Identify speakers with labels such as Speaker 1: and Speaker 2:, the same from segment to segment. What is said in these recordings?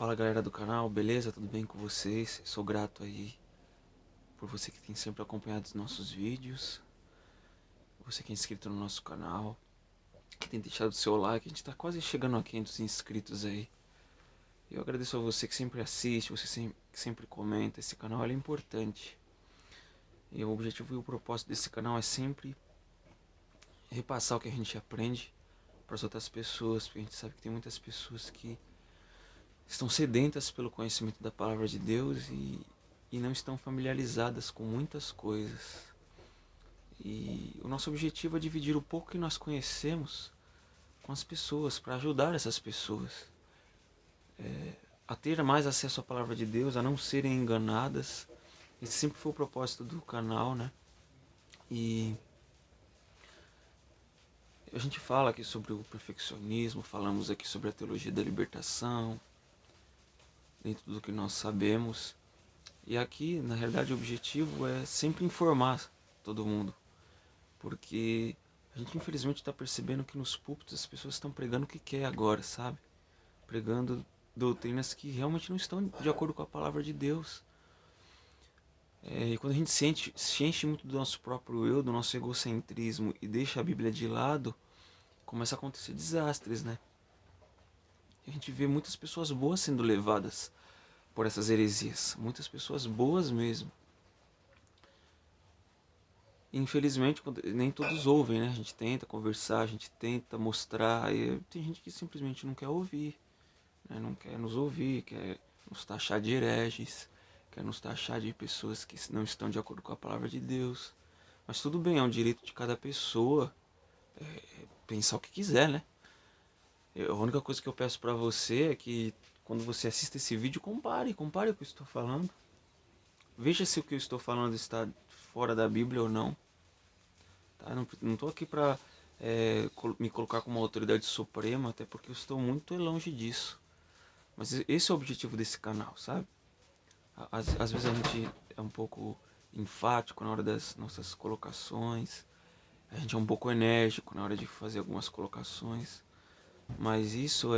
Speaker 1: Fala galera do canal, beleza? Tudo bem com vocês? Sou grato aí por você que tem sempre acompanhado os nossos vídeos, você que é inscrito no nosso canal, que tem deixado o seu like. A gente tá quase chegando a 500 inscritos aí. Eu agradeço a você que sempre assiste, que sempre comenta. Esse canal é importante. E o objetivo e o propósito desse canal é sempre repassar o que a gente aprende para as outras pessoas, porque a gente sabe que tem muitas pessoas que estão sedentas pelo conhecimento da palavra de Deus e não estão familiarizadas com muitas coisas. E o nosso objetivo é dividir o pouco que nós conhecemos com as pessoas, para ajudar essas pessoas a ter mais acesso à palavra de Deus, a não serem enganadas. Esse sempre foi o propósito do canal, né? E a gente fala aqui sobre o perfeccionismo, falamos aqui sobre a teologia da libertação, dentro do que nós sabemos. E aqui, na realidade, o objetivo é sempre informar todo mundo, porque a gente infelizmente está percebendo que nos púlpitos as pessoas estão pregando o que quer agora, sabe? Pregando doutrinas que realmente não estão de acordo com a palavra de Deus. E quando a gente se enche muito do nosso próprio eu, do nosso egocentrismo e deixa a Bíblia de lado, começa a acontecer desastres, né? A gente vê muitas pessoas boas sendo levadas por essas heresias, muitas pessoas boas mesmo. Infelizmente, nem todos ouvem, né? A gente tenta conversar, a gente tenta mostrar, e tem gente que simplesmente não quer ouvir, né? Não quer nos ouvir, quer nos taxar de hereges, quer nos taxar de pessoas que não estão de acordo com a palavra de Deus. Mas tudo bem, é um direito de cada pessoa pensar o que quiser, né? A única coisa que eu peço pra você é que quando você assista esse vídeo, compare o que eu estou falando. Veja se o que eu estou falando está fora da Bíblia ou não. Tá? Não estou aqui para me colocar como uma autoridade suprema, até porque eu estou muito longe disso. Mas esse é o objetivo desse canal, sabe? Às vezes a gente é um pouco enfático na hora das nossas colocações, a gente é um pouco enérgico na hora de fazer algumas colocações, mas isso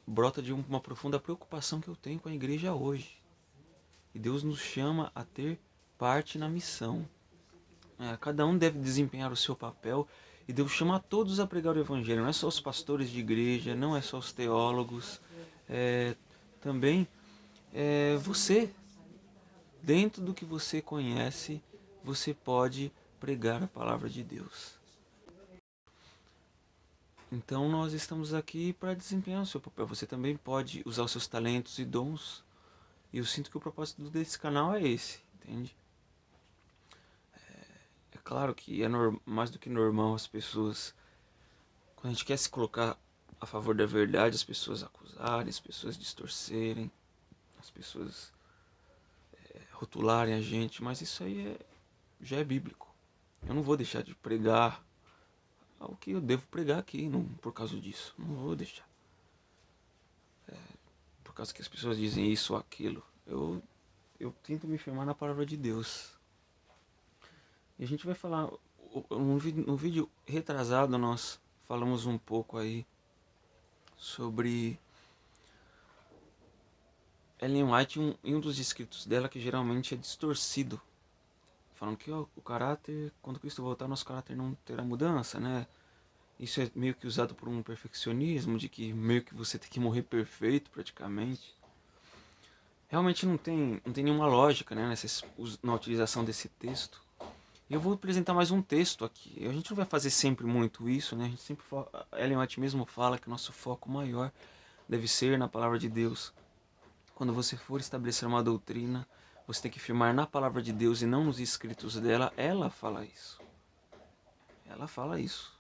Speaker 1: brota de uma profunda preocupação que eu tenho com a igreja hoje. E Deus nos chama a ter parte na missão. Cada um deve desempenhar o seu papel e Deus chama a todos a pregar o evangelho. Não é só os pastores de igreja, não é só os teólogos, é, também você, dentro do que você conhece, você pode pregar a palavra de Deus. Então nós estamos aqui para desempenhar o seu papel. Você também pode usar os seus talentos e dons. E eu sinto que o propósito desse canal é esse, entende? É claro que é mais do que normal as pessoas, quando a gente quer se colocar a favor da verdade, as pessoas acusarem, as pessoas distorcerem, as pessoas rotularem a gente, mas isso aí já é bíblico. Eu não vou deixar de pregar ao que eu devo pregar aqui, não, por causa disso. Não vou deixar. Por causa que as pessoas dizem isso ou aquilo. Eu tento me firmar na palavra de Deus. E a gente vai falar, no vídeo retrasado nós falamos um pouco aí sobre Ellen White em um dos escritos dela que geralmente é distorcido. Falando que o caráter, quando Cristo voltar, nosso caráter não terá mudança, né? Isso é meio que usado por um perfeccionismo, de que meio que você tem que morrer perfeito praticamente. Realmente não tem nenhuma lógica, né, na utilização desse texto. E eu vou apresentar mais um texto aqui. A gente não vai fazer sempre muito isso, né? A gente sempre fala, Ellen White mesmo fala que o nosso foco maior deve ser na palavra de Deus. Quando você for estabelecer uma doutrina, você tem que firmar na palavra de Deus e não nos escritos dela. Ela fala isso. Ela fala isso.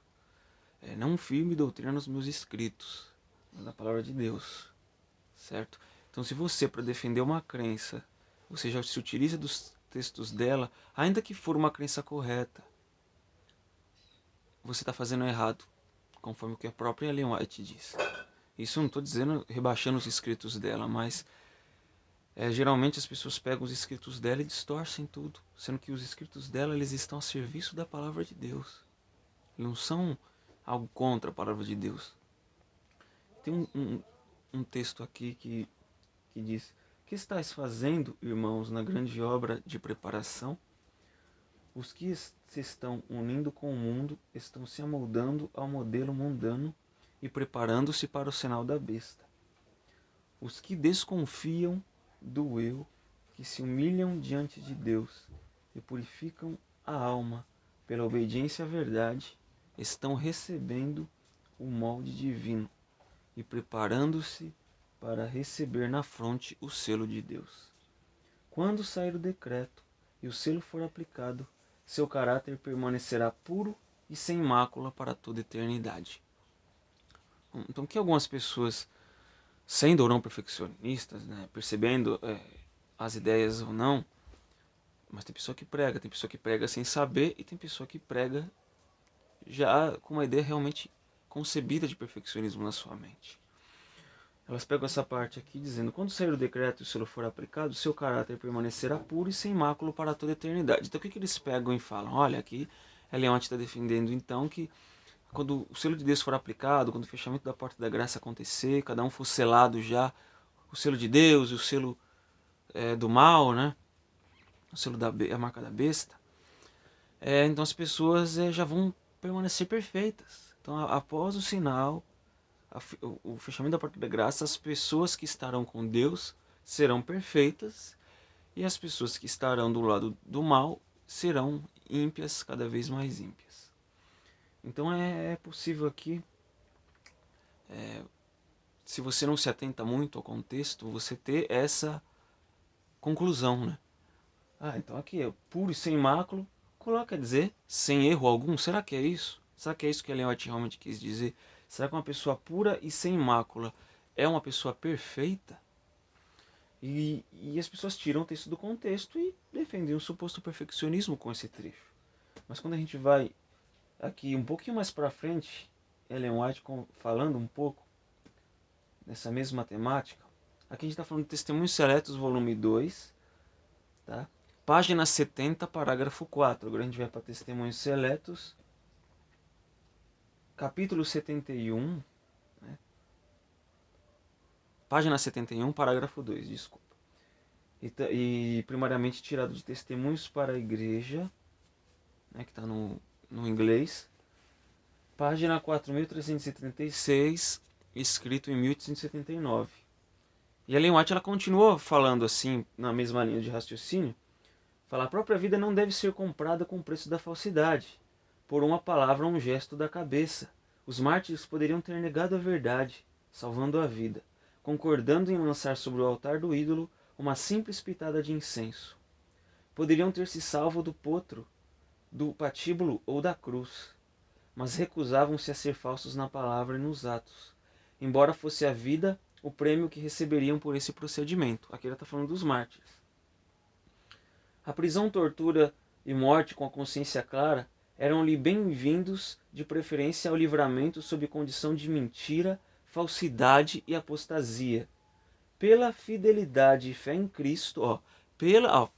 Speaker 1: Não firme doutrina nos meus escritos, mas na palavra de Deus. Certo? Então, se você, para defender uma crença, você já se utiliza dos textos dela, ainda que for uma crença correta, você está fazendo errado, conforme o que a própria Ellen White diz. Isso eu não estou dizendo rebaixando os escritos dela, mas geralmente as pessoas pegam os escritos dela e distorcem tudo, sendo que os escritos dela eles estão a serviço da palavra de Deus. Não são algo contra a palavra de Deus. Tem um texto aqui que que diz: que estáis fazendo, irmãos, na grande obra de preparação? Os que se estão unindo com o mundo estão se amoldando ao modelo mundano e preparando-se para o sinal da besta. Os que desconfiam do eu, que se humilham diante de Deus e purificam a alma pela obediência à verdade, estão recebendo o molde divino e preparando-se para receber na fronte o selo de Deus. Quando sair o decreto e o selo for aplicado, seu caráter permanecerá puro e sem mácula para toda eternidade. Então, que algumas pessoas, sendo ou não perfeccionistas, né, percebendo as ideias ou não, mas tem pessoa que prega sem saber e tem pessoa que prega já com uma ideia realmente concebida de perfeccionismo na sua mente. Elas pegam essa parte aqui dizendo: quando sair o decreto e o selo for aplicado, seu caráter permanecerá puro e sem mácula para toda a eternidade. Então o que eles pegam e falam? Olha, aqui Ellen White está defendendo então que quando o selo de Deus for aplicado, quando o fechamento da porta da graça acontecer, cada um for selado já, o selo de Deus e o selo do mal, né? O selo a marca da besta, então as pessoas já vão permanecer perfeitas. Então após o sinal, o fechamento da porta da graça, as pessoas que estarão com Deus serão perfeitas e as pessoas que estarão do lado do mal serão ímpias, cada vez mais ímpias. Então é possível aqui, se você não se atenta muito ao contexto, você ter essa conclusão, né? Então aqui é puro e sem mácula, coloca a dizer sem erro algum. Será que é isso? Será que é isso que Ellen White realmente quis dizer? Será que uma pessoa pura e sem mácula é uma pessoa perfeita? E as pessoas tiram o texto do contexto e defendem um suposto perfeccionismo com esse trecho. Mas quando a gente vai aqui um pouquinho mais para frente, Ellen White falando um pouco dessa mesma temática, aqui a gente está falando de Testemunhos Seletos, volume 2, tá? Página 70, parágrafo 4. Agora a gente vai para Testemunhos Seletos, capítulo 71, né? Página 71, parágrafo 2, desculpa. E primariamente tirado de Testemunhos para a Igreja, né, que está no inglês, página 4336, escrito em 1879. E a Ellen White ela continua falando assim, na mesma linha de raciocínio, fala: a própria vida não deve ser comprada com o preço da falsidade, por uma palavra ou um gesto da cabeça. Os mártires poderiam ter negado a verdade, salvando a vida, concordando em lançar sobre o altar do ídolo uma simples pitada de incenso. Poderiam ter se salvo do potro, do patíbulo ou da cruz, mas recusavam-se a ser falsos na palavra e nos atos, embora fosse a vida o prêmio que receberiam por esse procedimento. Aqui ele está falando dos mártires. A prisão, tortura e morte com a consciência clara eram-lhe bem-vindos, de preferência ao livramento sob condição de mentira, falsidade e apostasia. Pela fidelidade e fé em Cristo,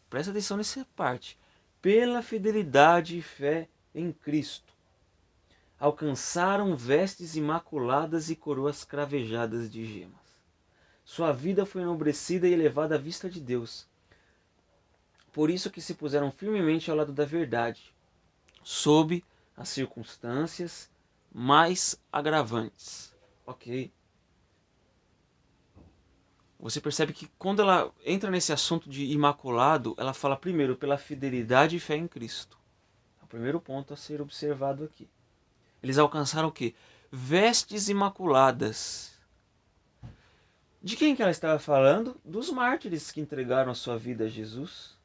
Speaker 1: presta atenção nessa parte, pela fidelidade e fé em Cristo, alcançaram vestes imaculadas e coroas cravejadas de gemas. Sua vida foi enobrecida e elevada à vista de Deus. Por isso que se puseram firmemente ao lado da verdade, sob as circunstâncias mais agravantes. Ok? Você percebe que quando ela entra nesse assunto de imaculado, ela fala primeiro pela fidelidade e fé em Cristo. É o primeiro ponto a ser observado aqui. Eles alcançaram o quê? Vestes imaculadas. De quem que ela estava falando? Dos mártires que entregaram a sua vida a Jesus.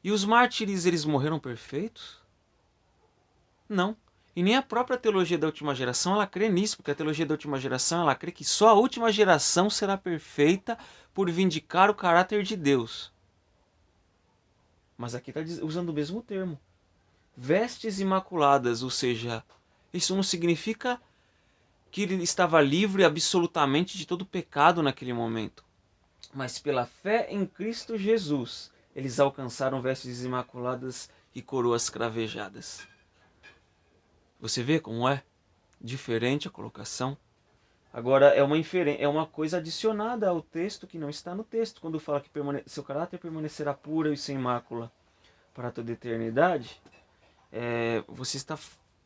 Speaker 1: E os mártires, eles morreram perfeitos? Não. E nem a própria teologia da última geração ela crê nisso, porque a teologia da última geração ela crê que só a última geração será perfeita por vindicar o caráter de Deus. Mas aqui está usando o mesmo termo. Vestes imaculadas, ou seja, isso não significa que ele estava livre absolutamente de todo pecado naquele momento. Mas pela fé em Cristo Jesus, eles alcançaram vestes imaculadas e coroas cravejadas. Você vê como é diferente a colocação? Agora, é uma coisa adicionada ao texto que não está no texto. Quando fala que seu caráter permanecerá puro e sem mácula para toda a eternidade, você está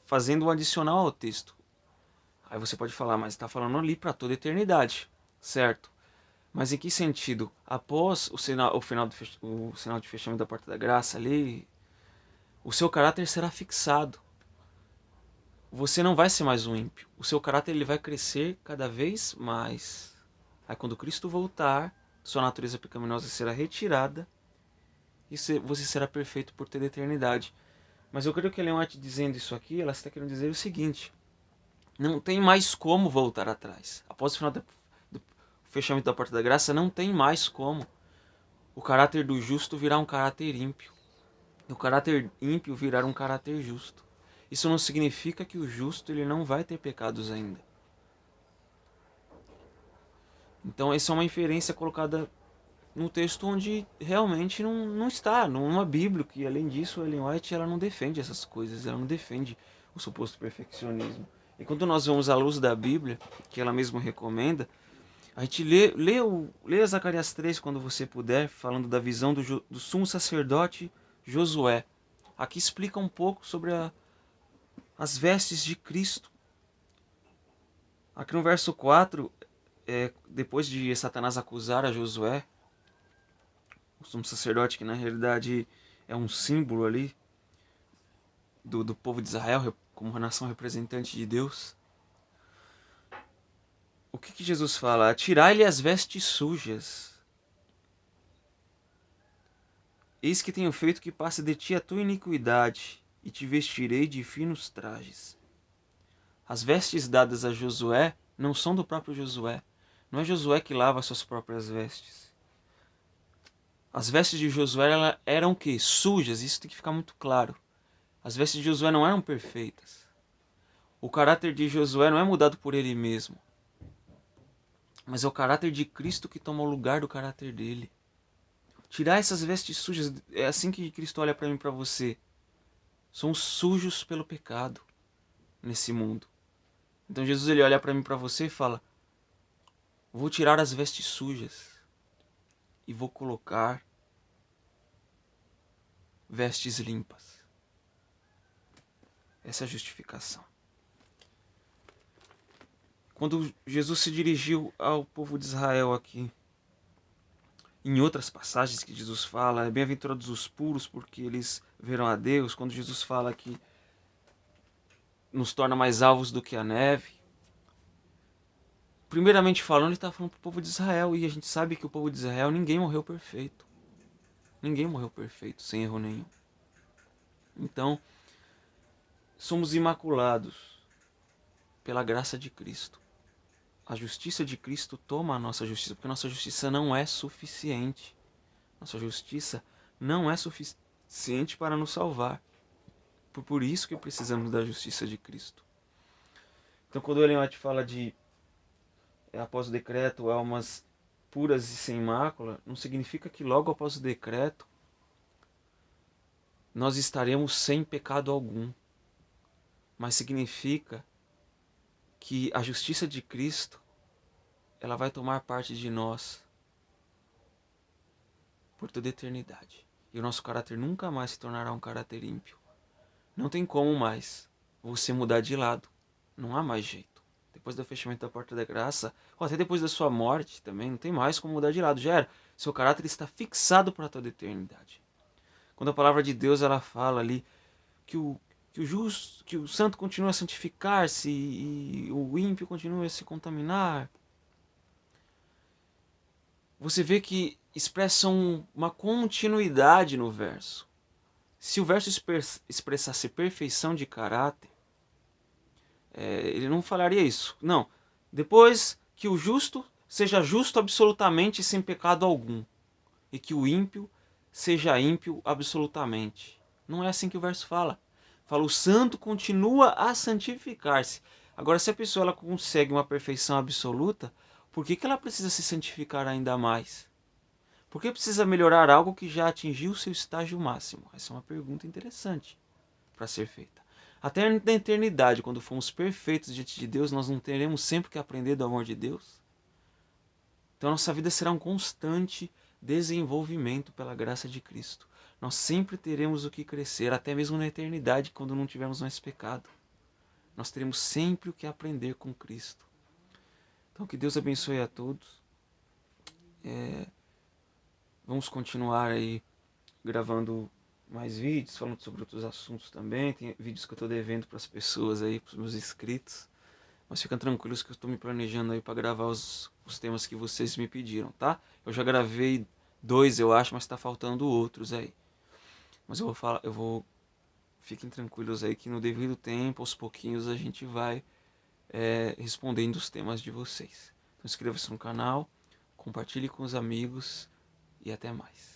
Speaker 1: fazendo um adicional ao texto. Aí você pode falar, mas está falando ali para toda a eternidade, certo? Mas em que sentido? Após o sinal de fechamento da porta da graça ali, o seu caráter será fixado. Você não vai ser mais um ímpio. O seu caráter ele vai crescer cada vez mais. Aí quando Cristo voltar, sua natureza pecaminosa será retirada e você será perfeito por toda a eternidade. Mas eu creio que a Ellen White dizendo isso aqui, ela está querendo dizer o seguinte: não tem mais como voltar atrás. Após o final do fechamento da porta da graça, não tem mais como. O caráter do justo virá um caráter ímpio. E o caráter ímpio virá um caráter justo. Isso não significa que o justo ele não vai ter pecados ainda. Então essa é uma inferência colocada no texto onde realmente não está, numa Bíblia, que além disso a Ellen White ela não defende essas coisas, ela não defende o suposto perfeccionismo. E quando nós vamos à luz da Bíblia, que ela mesma recomenda, a gente lê Zacarias 3 quando você puder, falando da visão do sumo sacerdote Josué. Aqui explica um pouco sobre as vestes de Cristo. Aqui no verso 4, depois de Satanás acusar a Josué, o sumo sacerdote, que na realidade é um símbolo ali do povo de Israel, como uma nação representante de Deus. O que Jesus fala? Tirai-lhe as vestes sujas. Eis que tenho feito que passe de ti a tua iniquidade, e te vestirei de finos trajes. As vestes dadas a Josué não são do próprio Josué. Não é Josué que lava suas próprias vestes. As vestes de Josué eram o quê? Sujas, isso tem que ficar muito claro. As vestes de Josué não eram perfeitas. O caráter de Josué não é mudado por ele mesmo, mas é o caráter de Cristo que toma o lugar do caráter dele. Tirar essas vestes sujas, é assim que Cristo olha para mim e para você. Somos sujos pelo pecado nesse mundo. Então Jesus ele olha para mim e para você e fala: vou tirar as vestes sujas e vou colocar vestes limpas. Essa é a justificação. Quando Jesus se dirigiu ao povo de Israel aqui, em outras passagens que Jesus fala, bem-aventurados os puros porque eles verão a Deus. Quando Jesus fala que nos torna mais alvos do que a neve, primeiramente falando, ele está falando para o povo de Israel. E a gente sabe que o povo de Israel, ninguém morreu perfeito. Ninguém morreu perfeito, sem erro nenhum. Então, somos imaculados pela graça de Cristo. A justiça de Cristo toma a nossa justiça, porque nossa justiça não é suficiente. Nossa justiça não é suficiente para nos salvar. Por isso que precisamos da justiça de Cristo. Então, quando o Ellen White fala de após o decreto almas puras e sem mácula, não significa que logo após o decreto nós estaremos sem pecado algum, mas significa que a justiça de Cristo ela vai tomar parte de nós por toda a eternidade. E o nosso caráter nunca mais se tornará um caráter ímpio. Não tem como mais você mudar de lado. Não há mais jeito. Depois do fechamento da porta da graça, ou até depois da sua morte também, não tem mais como mudar de lado. Já era. Seu caráter está fixado para toda a eternidade. Quando a palavra de Deus ela fala ali que o santo continua a santificar-se e o ímpio continua a se contaminar, você vê que expressam uma continuidade no verso. Se o verso expressasse perfeição de caráter, ele não falaria isso. Não. Depois que o justo seja justo absolutamente sem pecado algum, e que o ímpio seja ímpio absolutamente. Não é assim que o verso fala. Fala, o santo continua a santificar-se. Agora, se a pessoa ela consegue uma perfeição absoluta, por que ela precisa se santificar ainda mais? Por que precisa melhorar algo que já atingiu seu estágio máximo? Essa é uma pergunta interessante para ser feita. Até na eternidade, quando formos perfeitos diante de Deus, nós não teremos sempre que aprender do amor de Deus? Então nossa vida será um constante desenvolvimento pela graça de Cristo. Nós sempre teremos o que crescer, até mesmo na eternidade, quando não tivermos mais pecado. Nós teremos sempre o que aprender com Cristo. Então que Deus abençoe a todos. Vamos continuar aí gravando mais vídeos, falando sobre outros assuntos também. Tem vídeos que eu estou devendo para as pessoas aí, para os meus inscritos. Mas fiquem tranquilos que eu estou me planejando aí para gravar os temas que vocês me pediram, tá? Eu já gravei 2, eu acho, mas está faltando outros aí. Mas eu vou falar, fiquem tranquilos aí que no devido tempo, aos pouquinhos, a gente vai respondendo os temas de vocês. Então inscreva-se no canal, compartilhe com os amigos e até mais.